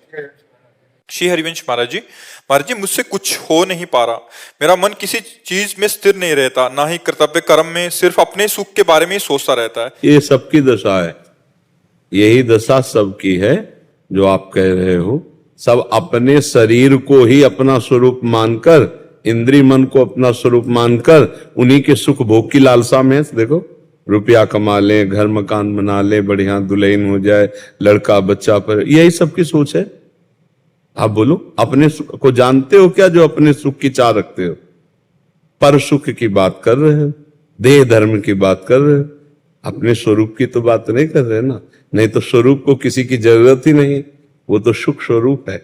श्री हरिवंश महाराज जी मुझसे कुछ हो नहीं पा रहा। मेरा मन किसी चीज में स्थिर नहीं रहता, ना ही कर्तव्य कर्म में, सिर्फ अपने सुख के बारे में ही सोचता रहता है। ये सबकी दशा है, यही दशा सबकी है जो आप कह रहे हो। सब अपने शरीर को ही अपना स्वरूप मानकर, इंद्रिय मन को अपना स्वरूप मानकर उन्हीं के सुख भोग की लालसा में। देखो, रुपया कमा ले, घर मकान बना ले, बढ़िया दुल्हन हो जाए, लड़का बच्चा पर, यही सबकी सोच है। आप बोलो, अपने सुख को जानते हो क्या जो अपने सुख की चाह रखते हो? पर सुख की बात कर रहे हो, देह धर्म की बात कर रहे हो, अपने स्वरूप की तो बात नहीं कर रहे ना। नहीं तो स्वरूप को किसी की जरूरत ही नहीं, वो तो सुख स्वरूप है।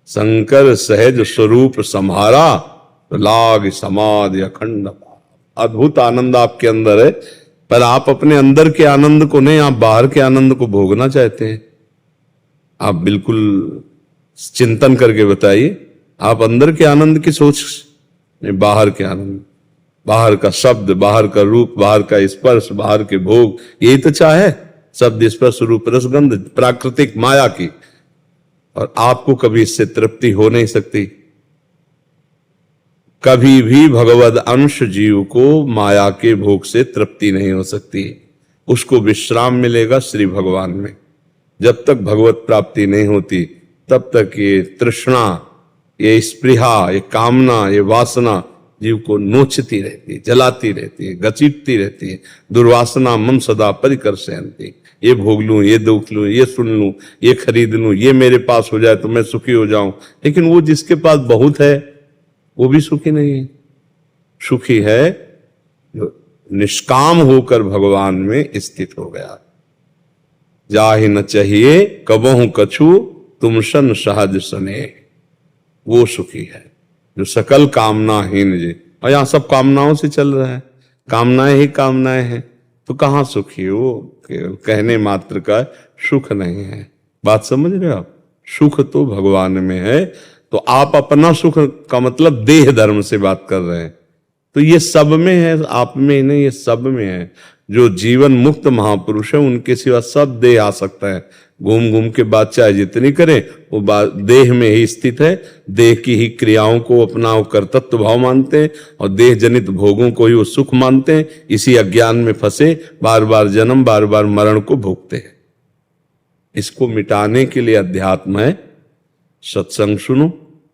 शंकर सहज स्वरूप सम्हारा, लाग समाधि अखंड। अद्भुत आनंद आपके अंदर है, पर आप अपने अंदर के आनंद को नहीं, आप बाहर के आनंद को भोगना चाहते हैं। आप बिल्कुल चिंतन करके बताइए, आप अंदर के आनंद की सोच नहीं, बाहर के आनंद, बाहर का शब्द, बाहर का रूप, बाहर का स्पर्श, बाहर के भोग, यही तो चाहे शब्द स्पर्श रूप रसगंध प्राकृतिक माया की। और आपको कभी इससे तृप्ति हो नहीं सकती। कभी भी भगवद अंश जीव को माया के भोग से तृप्ति नहीं हो सकती। उसको विश्राम मिलेगा श्री भगवान में। जब तक भगवत प्राप्ति नहीं होती तब तक ये तृष्णा, ये स्पृहा, ये कामना, ये वासना जीव को नोचती रहती है, जलाती रहती है, घसीटती रहती है। दुर्वासना मम सदा परिकर सहती। ये भोग लूं, ये दुख लूं, ये सुन लूं, ये खरीद लूं, ये मेरे पास हो जाए तो मैं सुखी हो जाऊं। लेकिन वो जिसके पास बहुत है वो भी सुखी नहीं है। सुखी है जो निष्काम होकर भगवान में स्थित हो गया। जाहि न चाहिए कबहु कछु तुमसन सहज सने, वो सुखी है जो सकल कामनाहीन जी। और यहां सब कामनाओं से चल रहा है, कामनाएं ही कामनाएं हैं, तो कहां सुखी हो? कहने मात्र का सुख नहीं है। बात समझ रहे हो आप? सुख तो भगवान में है। तो आप अपना सुख का मतलब देह धर्म से बात कर रहे हैं, तो ये सब में है, आप में नहीं, ये सब में है। जो जीवन मुक्त महापुरुष है उनके सिवा सब देह आ सकता है। घूम घूम के बात चाहे जितनी करें, वो बात देह में ही स्थित है। देह की ही क्रियाओं को अपना वो कर्तृत्व भाव मानते हैं और देह जनित भोगों को ही वो सुख मानते हैं। इसी अज्ञान में फंसे बार बार जन्म, बार बार मरण को भोगते हैं। इसको मिटाने के लिए अध्यात्म है। सत्संग सुनो,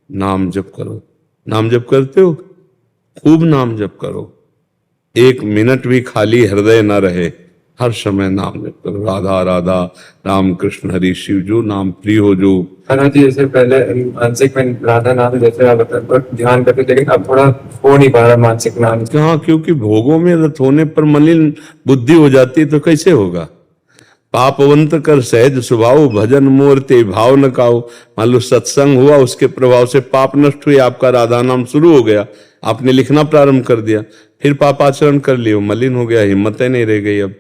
नाम जप करो। नाम जप करते हो? खूब नाम जप करो। एक मिनट भी खाली हृदय न रहे, हर समय नाम जप करो। राधा राधा, राम कृष्ण हरि शिव, जो नाम प्रिय हो। जो जैसे पहले मानसिक में राधा नाम जैसे आप ध्यान करते, लेकिन अब थोड़ा हो नहीं पा रहा मानसिक नाम। हाँ, क्योंकि भोगों में रत होने पर मलिन बुद्धि हो जाती है, तो कैसे होगा? पापवंत कर सहज स्वभाव, भजन मूर्ति भाव न काओ। मान लो सत्संग हुआ, उसके प्रभाव से पाप नष्ट हुए, आपका राधा नाम शुरू हो गया, आपने लिखना प्रारंभ कर दिया, फिर पापाचरण कर लियो, मलिन हो गया, हिम्मतें नहीं रह गई। अब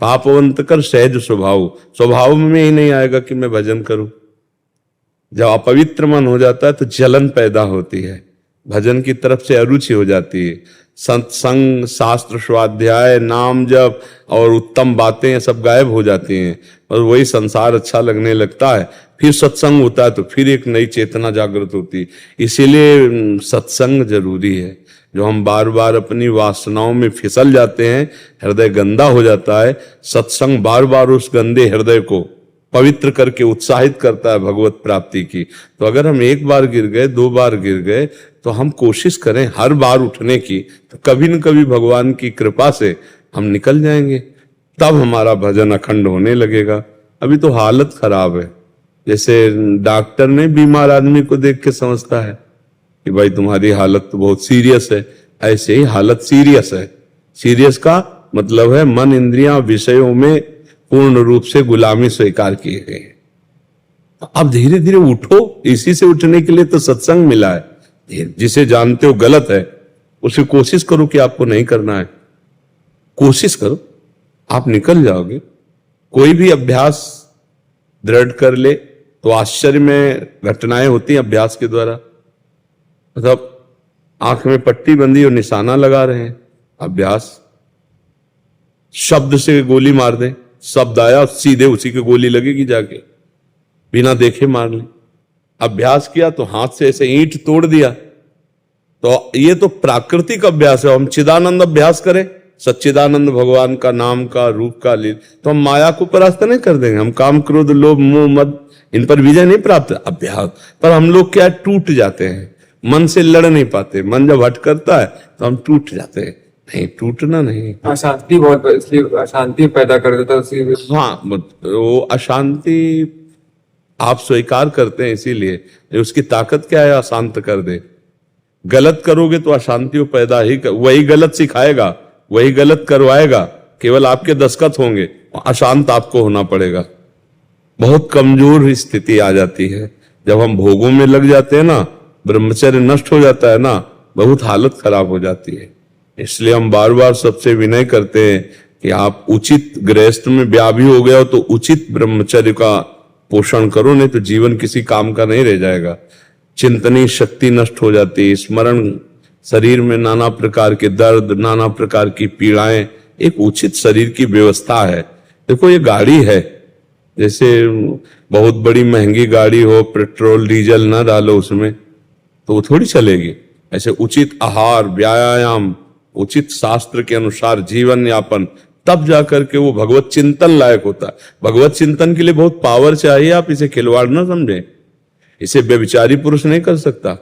पापवंत कर सहज स्वभाव, स्वभाव में ही नहीं आएगा कि मैं भजन करूं। जब अपवित्र मन हो जाता है तो जलन पैदा होती है, भजन की तरफ से अरुचि हो जाती है। सत्संग, शास्त्र स्वाध्याय, नाम जप और उत्तम बातें सब गायब हो जाती हैं और वही संसार अच्छा लगने लगता है। फिर सत्संग होता है तो फिर एक नई चेतना जागृत होती है। इसीलिए सत्संग जरूरी है। जो हम बार बार अपनी वासनाओं में फिसल जाते हैं, हृदय गंदा हो जाता है, सत्संग बार बार उस गंदे हृदय को पवित्र करके उत्साहित करता है भगवत प्राप्ति की। तो अगर हम एक बार गिर गए, दो बार गिर गए, तो हम कोशिश करें हर बार उठने की, तो कभी न कभी भगवान की कृपा से हम निकल जाएंगे। तब हमारा भजन अखंड होने लगेगा। अभी तो हालत खराब है। जैसे डॉक्टर ने बीमार आदमी को देख के समझता है कि भाई तुम्हारी हालत तो बहुत सीरियस है, ऐसे ही हालत सीरियस है। सीरियस का मतलब है मन इंद्रियां विषयों में पूर्ण रूप से गुलामी स्वीकार किए गए। अब धीरे धीरे उठो, इसी से उठने के लिए तो सत्संग मिला है। जिसे जानते हो गलत है, उसे कोशिश करो कि आपको नहीं करना है, कोशिश करो, आप निकल जाओगे। कोई भी अभ्यास दृढ़ कर ले तो आश्चर्य में घटनाएं होती हैं अभ्यास के द्वारा। मतलब आंख में पट्टी बंधी और निशाना लगा रहे हैं, अभ्यास। शब्द से गोली मार दे, शब्द आया सीधे उसी की गोली लगेगी जाके। बिना देखे मार ली। अभ्यास किया तो हाथ से ऐसे ईंट तोड़ दिया। तो ये तो प्राकृतिक अभ्यास है। हम चिदानंद अभ्यास करें, सच्चिदानंद भगवान का नाम का रूप का लील, तो हम माया को परास्त नहीं कर देंगे। हम काम क्रोध लोभ मोह मद इन पर विजय नहीं प्राप्त। अभ्यास पर हम लोग क्या टूट जाते हैं, मन से लड़ नहीं पाते। मन जब हट करता है तो हम टूट जाते हैं। नहीं, टूटना नहीं। अशांति बहुत, इसलिए अशांति पैदा कर देता है उसी। हाँ, वो अशांति आप स्वीकार करते हैं, इसीलिए उसकी ताकत क्या है, अशांत कर दे। गलत करोगे तो अशांति को पैदा ही वही गलत सिखाएगा, वही गलत करवाएगा। केवल आपके दस्तखत होंगे, अशांत आपको होना पड़ेगा। बहुत कमजोर स्थिति आ जाती है जब हम भोगों में लग जाते हैं ना, ब्रह्मचर्य नष्ट हो जाता है ना, बहुत हालत खराब हो जाती है। इसलिए हम बार बार सबसे विनय करते हैं कि आप उचित गृहस्थ में ब्याह भी हो गया हो तो उचित ब्रह्मचर्य का पोषण करो, नहीं तो जीवन किसी काम का नहीं रह जाएगा। चिंतनी शक्ति नष्ट हो जाती है, स्मरण, शरीर में नाना प्रकार के दर्द, नाना प्रकार की पीड़ाएं। एक उचित शरीर की व्यवस्था है। देखो ये गाड़ी है, जैसे बहुत बड़ी महंगी गाड़ी हो, पेट्रोल डीजल ना डालो उसमें तो वो थोड़ी चलेगी। ऐसे उचित आहार, व्यायाम, उचित शास्त्र के अनुसार जीवन यापन, तब जाकर के वो भगवत चिंतन लायक होता है। भगवत चिंतन के लिए बहुत पावर चाहिए, आप इसे खिलवाड़ ना समझे। इसे व्यभिचारी पुरुष नहीं कर सकता।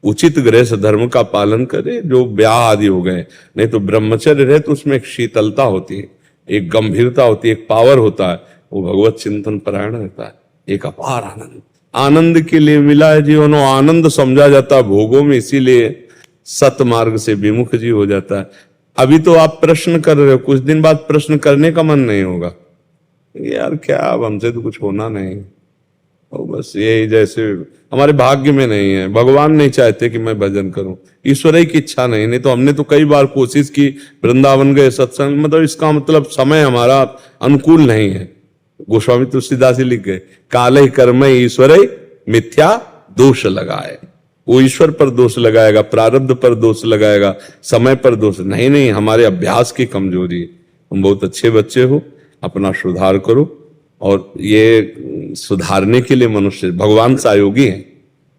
उचित गृहस्थ धर्म का पालन करे, जो ब्याह आदि हो गए। नहीं तो ब्रह्मचर्य रहे तो उसमें एक शीतलता होती है, एक गंभीरता होती है, एक पावर होता है। वो भगवत चिंतन परायण रहता है। एक अपार आनंद, आनंद के लिए मिला है जीवन। आनंद समझा जाता है भोगों में, इसीलिए सतमार्ग से विमुख जीव हो जाता है। अभी तो आप प्रश्न कर रहे हो, कुछ दिन बाद प्रश्न करने का मन नहीं होगा। यार क्या, अब हमसे तो कुछ होना नहीं, और बस यही जैसे हमारे भाग्य में नहीं है। भगवान नहीं चाहते कि मैं भजन करूं, ईश्वर ही की इच्छा नहीं तो हमने तो कई बार कोशिश की, वृंदावन गए, सत्संग, मतलब इसका मतलब समय हमारा अनुकूल नहीं है। गोस्वामी तुलसीदास जी लिख गए, काले कर्म ईश्वर मिथ्या दोष लगाए। वो ईश्वर पर दोष लगाएगा, प्रारब्ध पर दोष लगाएगा, समय पर दोष नहीं। हमारे अभ्यास की कमजोरी। तुम बहुत अच्छे बच्चे हो, अपना सुधार करो। और ये सुधारने के लिए मनुष्य भगवान सहयोगी हैं,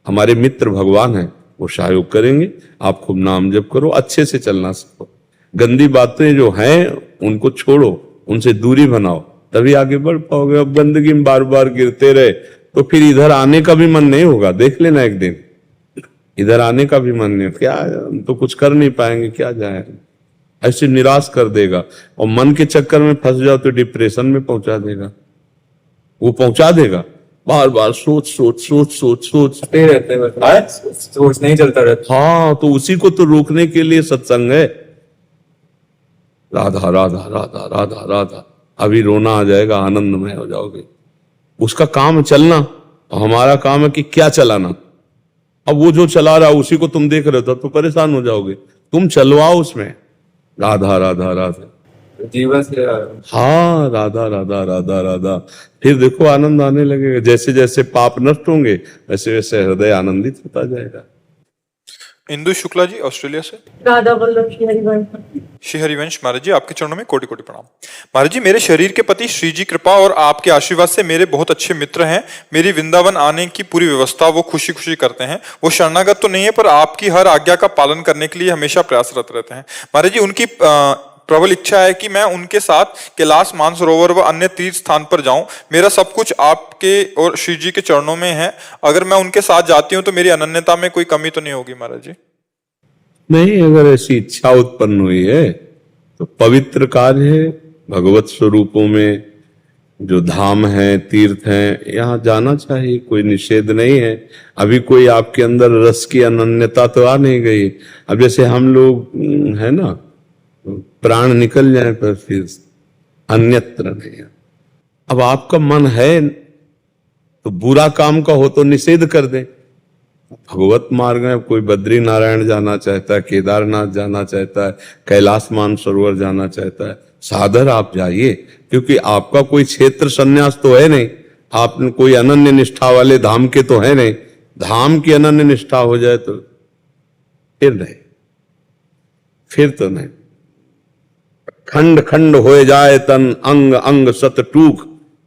हमारे मित्र भगवान हैं, वो सहयोग करेंगे। आप खूब नाम जप करो, अच्छे से चलना सीखो। गंदी बातें जो हैं उनको छोड़ो, उनसे दूरी बनाओ, तभी आगे बढ़ पाओगे। अब गंदगी में बार बार गिरते रहे तो फिर इधर आने का भी मन नहीं होगा। देख लेना एक दिन, इधर आने का भी मन नहीं, क्या हम तो कुछ कर नहीं पाएंगे, क्या जाए, ऐसे निराश कर देगा। और मन के चक्कर में फंस जाओ तो डिप्रेशन में पहुंचा देगा। वो पहुंचा देगा, बार बार सोच सोच सोच सोच सोचते रहते हैं, सोच नहीं चलता रहता। हाँ, तो उसी को तो रोकने के लिए सत्संग है। राधा राधा राधा राधा राधा, अभी रोना आ जाएगा, आनंदमय हो जाओगे। उसका काम है चलना, और हमारा काम है कि क्या चलाना। अब वो जो चला रहा उसी को तुम देख रहे हो तो परेशान हो जाओगे। तुम चलवाओ उसमें, राधा राधा राधा, जीवन से। हाँ, राधा राधा राधा राधा, फिर देखो आनंद आने लगेगा। जैसे जैसे पाप नष्ट होंगे वैसे वैसे हृदय आनंदित होता जाएगा। इंदु शुक्ला जी ऑस्ट्रेलिया से। राधा वल्लभ श्री हरिवंश। श्री हरिवंश महाराज जी, आपके चरणों में कोटि कोटि प्रणाम। महाराज जी, मेरे शरीर के पति श्री जी कृपा और आपके आशीर्वाद से मेरे बहुत अच्छे मित्र हैं। मेरी वृंदावन आने की पूरी व्यवस्था वो खुशी खुशी करते हैं। वो शरणागत तो नहीं है, पर आपकी हर आज्ञा का पालन करने के लिए हमेशा प्रयासरत रहते हैं। महाराज जी, उनकी प्रबल इच्छा है कि मैं उनके साथ कैलाश, मानसरोवर व अन्य तीर्थ स्थान पर जाऊं। मेरा सब कुछ आपके और श्री जी के चरणों में है। अगर मैं उनके साथ जाती हूं तो मेरी अनन्यता में कोई कमी तो नहीं होगी महाराज जी? नहीं, अगर ऐसी इच्छा उत्पन्न हुई है तो पवित्र कार्य है। भगवत स्वरूपों में जो धाम है, तीर्थ हैं, यहाँ जाना चाहिए, कोई निषेध नहीं है। अभी कोई आपके अंदर रस की अनन्यता तो आ नहीं गई। अब जैसे हम लोग है ना, प्राण निकल जाए पर फिर अन्यत्र नहीं। अब आपका मन है तो बुरा काम का हो तो निषेध कर दे। भगवत मार्ग में कोई बद्री नारायण जाना चाहता है, केदारनाथ जाना चाहता है, कैलाश मानसरोवर जाना चाहता है, सादर आप जाइए। क्योंकि आपका कोई क्षेत्र संन्यास तो है नहीं, आप कोई अनन्य निष्ठा वाले धाम के तो है नहीं। धाम की अनन्य निष्ठा हो जाए तो फिर नहीं, फिर तो नहीं। खंड खंड हो जाए तन, अंग अंग सत टूक,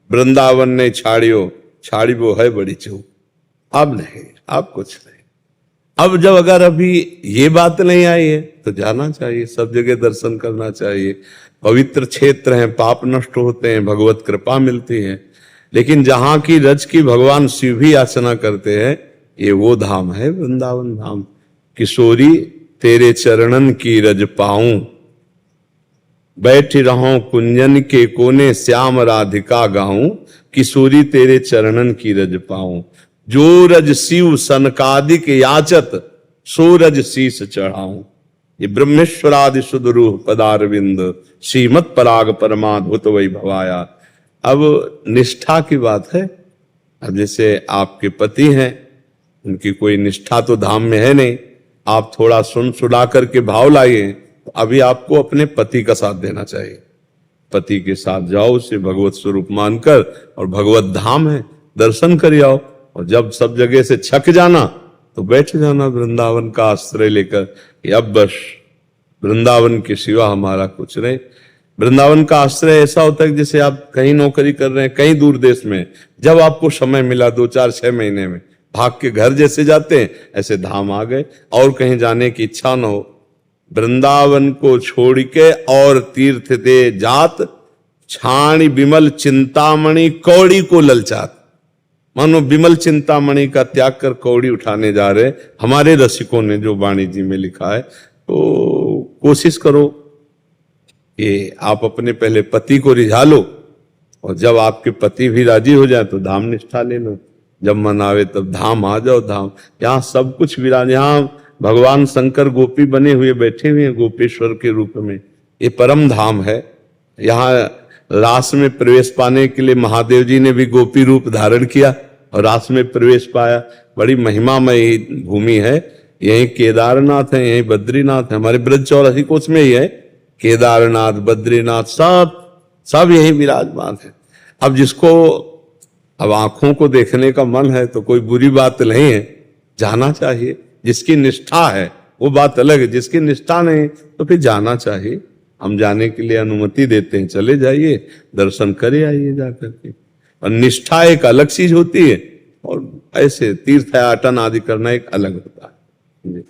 वृंदावन ने छाड़ियो छाड़ी वो है बड़ी चूक। अब नहीं, अब कुछ नहीं। अब जब अगर अभी ये बात नहीं आई है तो जाना चाहिए, सब जगह दर्शन करना चाहिए। पवित्र क्षेत्र हैं, पाप नष्ट होते हैं, भगवत कृपा मिलती है। लेकिन जहां की रज की भगवान शिव भी याचना करते हैं, ये वो धाम है वृंदावन धाम। किशोरी तेरे चरणन की रज पाऊं, बैठ रहूं कुंजन के कोने श्याम राधिका गाऊं। किशोरी तेरे चरणन की रज पाऊं, जो रज शिव सनकादिक याचत, सो रज शीस चढ़ाऊं। ये ब्रह्मेश्वरादि सुदरूह पदारविंद, श्रीमत पराग परमाद्भुत वैभवाया। अब निष्ठा की बात है। अब जैसे आपके पति हैं, उनकी कोई निष्ठा तो धाम में है नहीं, आप थोड़ा सुना करके भाव लाइए, तो अभी आपको अपने पति का साथ देना चाहिए। पति के साथ जाओ, उसे भगवत स्वरूप मानकर, और भगवत धाम है, दर्शन कर आओ। और जब सब जगह से छक जाना तो बैठ जाना वृंदावन का आश्रय लेकर। अब बस वृंदावन के सिवा हमारा कुछ नहीं। वृंदावन का आश्रय ऐसा होता है जैसे आप कहीं नौकरी कर रहे हैं, कहीं दूर देश में, जब आपको समय मिला 2, 4, 6 महीने में, भाग के घर जैसे जाते हैं, ऐसे धाम आ गए। और कहीं जाने की इच्छा न हो, वृंदावन को छोड़ के और तीर्थ दे जात, छाणी विमल चिंतामणि कौड़ी को ललचात। मानो विमल चिंतामणि का त्याग कर कौड़ी उठाने जा रहे हमारे रसिकों ने जो वाणी जी में लिखा है। तो कोशिश करो कि आप अपने पहले पति को रिझा लो, और जब आपके पति भी राजी हो जाए तो धाम निष्ठा ले लो। जब मन आवे तब धाम आ जाओ। धाम यहाँ सब कुछ विराज, यहाँ भगवान शंकर गोपी बने हुए बैठे हुए हैं गोपेश्वर के रूप में। ये परम धाम है। यहाँ रास में प्रवेश पाने के लिए महादेव जी ने भी गोपी रूप धारण किया और रास में प्रवेश पाया। बड़ी महिमामयी भूमि है। यही केदारनाथ है, यही बद्रीनाथ है, हमारे ब्रज 84 कोष में ही है। केदारनाथ, बद्रीनाथ सब यही विराजमान है। अब जिसको अब आंखों को देखने का मन है तो कोई बुरी बात नहीं है, जाना चाहिए। जिसकी निष्ठा है वो बात अलग है, जिसकी निष्ठा नहीं तो फिर जाना चाहिए। हम जाने के लिए अनुमति देते हैं, चले जाइए, दर्शन करे आइए जाकर के। और निष्ठा एक अलग चीज होती है और ऐसे तीर्थयाटन आदि करना एक अलग होता है।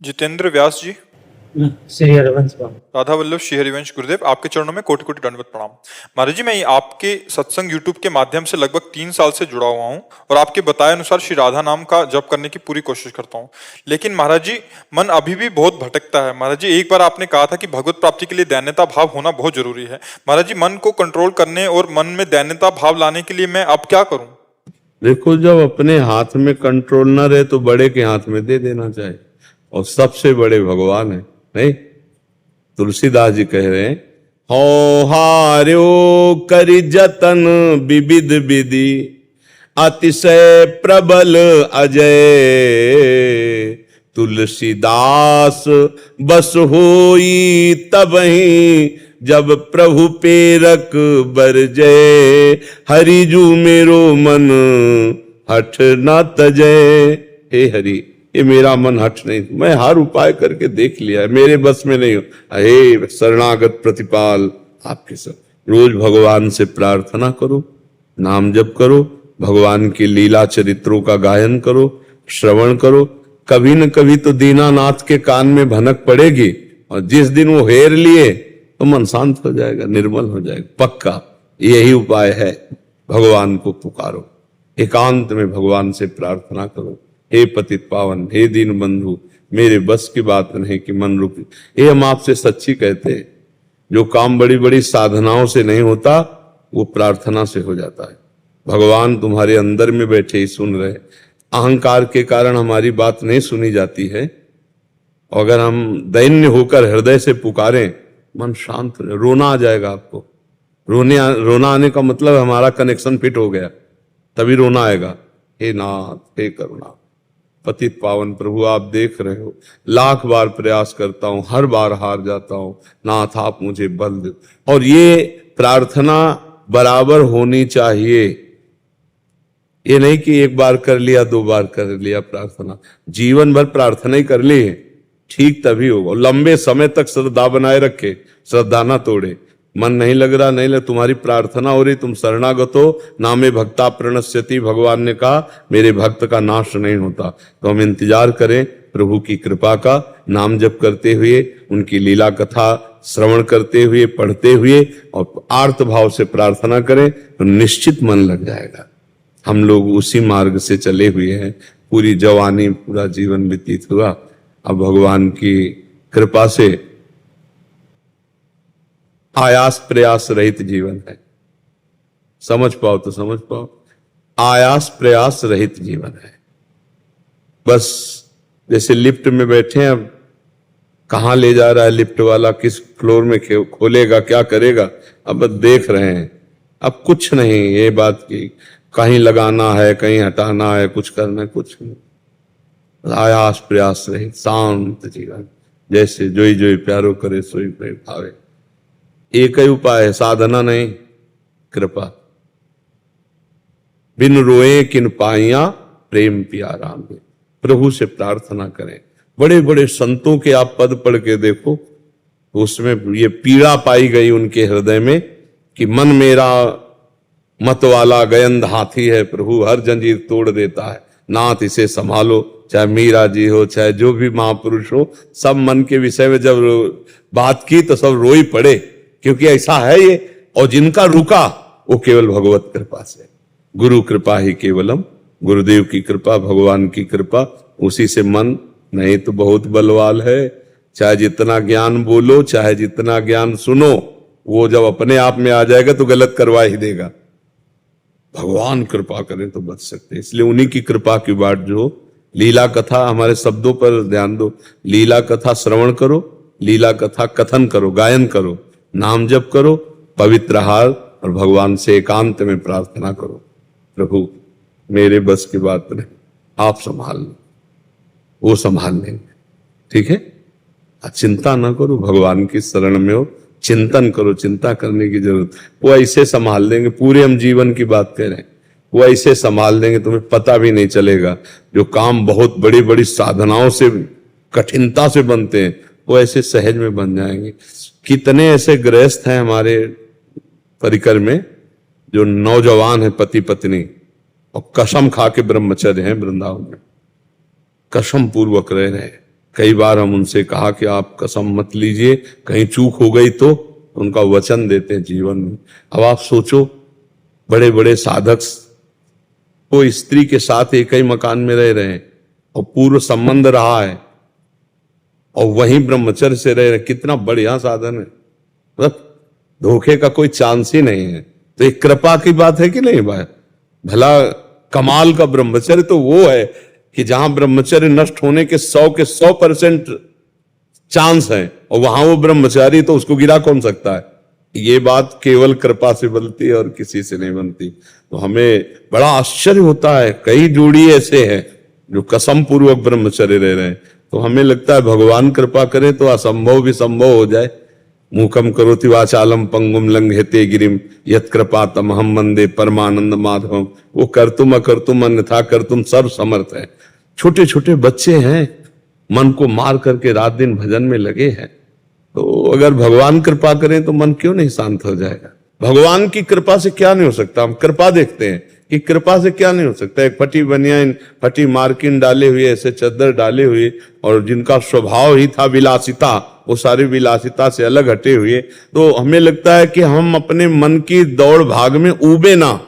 जितेंद्र व्यास जी, श्री हरिवंश बाबू। राधा वल्लभ श्री हरिवंश गुरुदेव, आपके चरणों में कोटि कोटि दंडवत प्रणाम। महाराज जी, मैं आपके सत्संग यूट्यूब के माध्यम से लगभग 3 साल से जुड़ा हुआ हूं और आपके बताए अनुसार श्री राधा नाम का जप करने की पूरी कोशिश करता हूं। लेकिन महाराज जी, मन अभी भी बहुत भटकता है। महाराज जी, एक बार आपने कहा था कि भगवत प्राप्ति के लिए दैन्यता भाव होना बहुत जरूरी है। महाराज जी, मन को कंट्रोल करने और मन में दैन्यता भाव लाने के लिए मैं अब क्या करूं? देखो, जब अपने हाथ में कंट्रोल न रहे तो बड़े के हाथ में दे देना चाहिए, और सबसे बड़े भगवान है। नहीं, तुलसीदास जी कह रहे हैं, हो हार्यो करि जतन विविध विधि, अतिशय प्रबल अजय, तुलसीदास बस होई तबहि, जब प्रभु पेरक बरजै, हरिजू मेरो मन हठ न तजय। हे हरि, ये मेरा मन हट नहीं, मैं हर उपाय करके देख लिया है, मेरे बस में नहीं हो। हे शरणागत प्रतिपाल, आपके सब रोज भगवान से प्रार्थना करो, नाम जप करो, भगवान की लीला चरित्रों का गायन करो, श्रवण करो। कभी न कभी तो दीनानाथ के कान में भनक पड़ेगी, और जिस दिन वो हेर लिए तो मन शांत हो जाएगा, निर्मल हो जाएगा, पक्का। यही उपाय है, भगवान को पुकारो, एकांत में भगवान से प्रार्थना करो। हे पतित पावन, हे दीन बंधु, मेरे बस की बात नहीं कि मन रुक। ये हम आपसे सच्ची कहते हैं, जो काम बड़ी बड़ी साधनाओं से नहीं होता वो प्रार्थना से हो जाता है। भगवान तुम्हारे अंदर में बैठे ही सुन रहे। अहंकार के कारण हमारी बात नहीं सुनी जाती है। अगर हम दैन्य होकर हृदय से पुकारें, मन शांत, रोना आ जाएगा आपको। रोना आने का मतलब हमारा कनेक्शन फिट हो गया, तभी रोना आएगा। हे नाथ, हे करुणा, पतित पावन प्रभु, आप देख रहे हो, लाख बार प्रयास करता हूं, हर बार हार जाता हूं, नाथ आप मुझे बल दो। और ये प्रार्थना बराबर होनी चाहिए। ये नहीं कि एक बार कर लिया, 2 बार कर लिया प्रार्थना, जीवन भर प्रार्थना ही कर ली है, ठीक तभी होगा। लंबे समय तक श्रद्धा बनाए रखे, श्रद्धा ना तोड़े, मन नहीं लग रहा, नहीं लग, तुम्हारी प्रार्थना हो रही, तुम शरणागत हो, नामे भक्ता प्रणश्यति, भगवान ने कहा मेरे भक्त का नाश नहीं होता। तो हम इंतजार करें प्रभु की कृपा का, नाम जप करते हुए, उनकी लीला कथा श्रवण करते हुए, पढ़ते हुए और आर्त भाव से प्रार्थना करें तो निश्चित मन लग जाएगा। हम लोग उसी मार्ग से चले हुए हैं, पूरी जवानी पूरा जीवन व्यतीत हुआ। अब भगवान की कृपा से आयास प्रयास रहित जीवन है। समझ पाओ तो समझ पाओ, आयास प्रयास रहित जीवन है। बस जैसे लिफ्ट में बैठे हैं, अब कहाँ ले जा रहा है लिफ्ट वाला, किस फ्लोर में खोलेगा, क्या करेगा, अब बस देख रहे हैं। अब कुछ नहीं ये बात की कहीं लगाना है, कहीं हटाना है, कुछ करना है, कुछ नहीं। आयास प्रयास रहित शांत जीवन, जैसे जोई जोई प्यारो करे सोई प्रेम भावे। एक ही उपाय है, साधना नहीं, कृपा। बिन रोए किन पाइया प्रेम प्यारा में। प्रभु से प्रार्थना करें। बड़े बड़े संतों के आप पद पढ़ के देखो, तो उसमें ये पीड़ा पाई गई उनके हृदय में कि मन मेरा मत वाला गयंद हाथी है, प्रभु हर जंजीर तोड़ देता है, नाथ इसे संभालो। चाहे मीरा जी हो, चाहे जो भी महापुरुष हो, सब मन के विषय में जब बात की तो सब रोई पड़े, क्योंकि ऐसा है ये। और जिनका रुका वो केवल भगवत कृपा से, गुरु कृपा ही केवलम, गुरुदेव की कृपा, भगवान की कृपा, उसी से मन। नहीं तो बहुत बलवाल है, चाहे जितना ज्ञान बोलो, चाहे जितना ज्ञान सुनो, वो जब अपने आप में आ जाएगा तो गलत करवा ही देगा। भगवान कृपा करें तो बच सकते। इसलिए उन्हीं की कृपा की बाट जो लीला कथा, हमारे शब्दों पर ध्यान दो, लीला कथा श्रवण करो, लीला कथा कथन करो, गायन करो, नाम जप करो, पवित्र हार और भगवान से एकांत में प्रार्थना करो, प्रभु मेरे बस की बात नहीं, आप संभाल लो, वो संभाल लेंगे। ठीक है, चिंता ना करो, भगवान की शरण में हो, चिंतन करो, चिंता करने की जरूरत, वो ऐसे संभाल देंगे। पूरे हम जीवन की बात कह रहे हैं, वो ऐसे संभाल देंगे तुम्हें पता भी नहीं चलेगा। जो काम बहुत बड़ी बड़ी साधनाओं से, कठिनता से बनते हैं, वो ऐसे सहज में बन जाएंगे। कितने ऐसे गृहस्थ हैं हमारे परिकर में जो नौजवान है, पति पत्नी, और कसम खा के ब्रह्मचर्य हैं वृंदावन में, कसम पूर्वक रह रहे हैं। कई बार हम उनसे कहा कि आप कसम मत लीजिए, कहीं चूक हो गई तो उनका वचन देते हैं जीवन में। अब आप सोचो, बड़े बड़े साधक को स्त्री के साथ एक ही मकान में रह रहे हैं और पूर्व संबंध रहा है और वहीं ब्रह्मचर्य से रह रहे, कितना बढ़िया साधन है। मतलब धोखे का कोई चांस ही नहीं है। तो एक कृपा की बात है कि नहीं भाई? भला कमाल का ब्रह्मचर्य तो वो है कि जहां ब्रह्मचर्य नष्ट होने के 100% चांस है, और वहां वो ब्रह्मचारी, तो उसको गिरा कौन सकता है? ये बात केवल कृपा से बनती है और किसी से नहीं बनती। तो हमें बड़ा आश्चर्य होता है, कई जोड़ी ऐसे हैं जो कसम पूर्वक ब्रह्मचर्य रह रहे हैं। तो हमें लगता है भगवान कृपा करे तो असंभव भी संभव हो जाए। मूकम करोति वाचालम पंगुम लंघयते गिरिम यत् कृपातम हम वंदे परमानंद माधवम। वो कर्तुम अकर्तुम अन्यथा कर्तुम सर्व समर्थ है। छोटे छोटे बच्चे हैं, मन को मार करके रात दिन भजन में लगे हैं। तो अगर भगवान कृपा करें तो मन क्यों नहीं शांत हो जाएगा? भगवान की कृपा से क्या नहीं हो सकता? हम कृपा देखते हैं कि कृपा से क्या नहीं हो सकता। एक फटी बनियान, फटी मार्किन डाले हुए, ऐसे चद्दर डाले हुए, और जिनका स्वभाव ही था विलासिता, वो सारी विलासिता से अलग हटे हुए। तो हमें लगता है कि हम अपने मन की दौड़ भाग में ऊबे ना,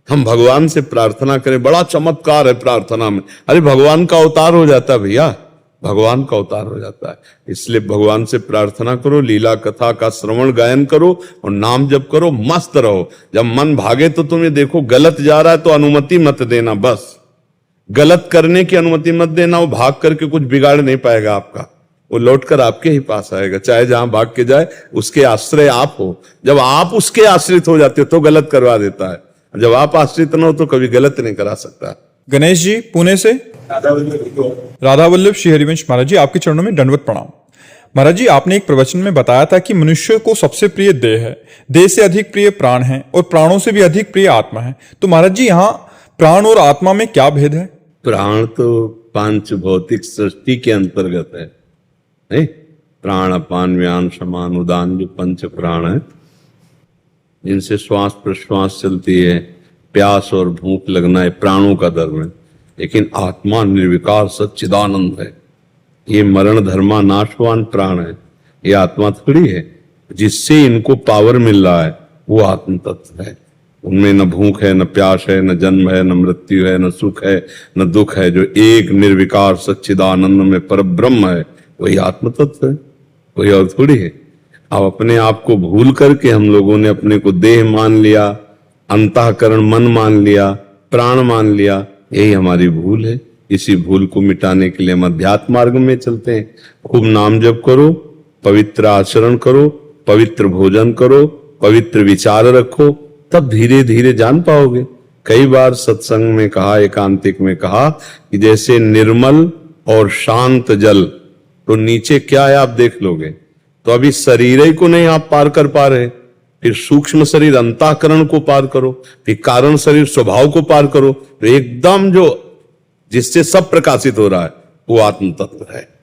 हम भगवान से प्रार्थना करें। बड़ा चमत्कार है प्रार्थना में। अरे भगवान का अवतार हो जाता है भैया, भगवान का अवतार हो जाता है। इसलिए भगवान से प्रार्थना करो, लीला कथा का श्रवण गायन करो और नाम जप करो, मस्त रहो। जब मन भागे तो तुम्हें देखो गलत जा रहा है तो अनुमति मत देना, बस गलत करने की अनुमति मत देना। वो भाग करके कुछ बिगाड़ नहीं पाएगा आपका, वो लौटकर आपके ही पास आएगा। चाहे जहां भाग के जाए उसके आश्रय आप हो। जब आप उसके आश्रित हो जाते हो तो गलत करवा देता है, जब आप आश्रित न हो तो कभी गलत नहीं करा सकता। गणेश जी पुणे से, राधा वल्लभ श्री हरिवंश महाराज जी, आपके चरणों में दंडवत प्रणाम। महाराज जी, आपने एक प्रवचन में बताया था कि मनुष्य को सबसे प्रिय देह है, देह से अधिक प्रिय प्राण है और प्राणों से भी अधिक प्रिय आत्मा है। तो महाराज जी, यहाँ प्राण और आत्मा में क्या भेद है? प्राण तो पांच भौतिक सृष्टि के अंतर्गत है, नहीं? प्राण अपान व्यान समान उदान, जो पंच प्राण है, इनसे श्वास प्रश्वास चलती है, प्यास और भूख लगना है प्राणों का धर्म है। लेकिन आत्मा निर्विकार सच्चिदानंद है, ये मरण धर्मा नाशवान प्राण है, ये आत्मा थोड़ी है। जिससे इनको पावर मिल रहा है वो आत्म तत्व है। उनमें न भूख है, न प्यास है, न जन्म है, न मृत्यु है, न सुख है, न दुख है। जो एक निर्विकार सच्चिदानंद में परब्रह्म है वही आत्म तत्व है, कोई और थोड़ी है। अब अपने आप को भूल करके हम लोगों ने अपने को देह मान लिया, अंतःकरण मन मान लिया, प्राण मान लिया, यही हमारी भूल है। इसी भूल को मिटाने के लिए हम अध्यात्म मार्ग में चलते हैं। खूब नाम जप करो, पवित्र आचरण करो, पवित्र भोजन करो, पवित्र विचार रखो, तब धीरे धीरे जान पाओगे। कई बार सत्संग में कहा, एकांतिक में कहा कि जैसे निर्मल और शांत जल, तो नीचे क्या है आप देख लोगे। तो अभी शरीर ही को नहीं आप पार कर पा रहे, फिर सूक्ष्म शरीर अंतःकरण को पार करो, फिर कारण शरीर स्वभाव को पार करो, तो एकदम जो जिससे सब प्रकाशित हो रहा है वो आत्म तत्व है।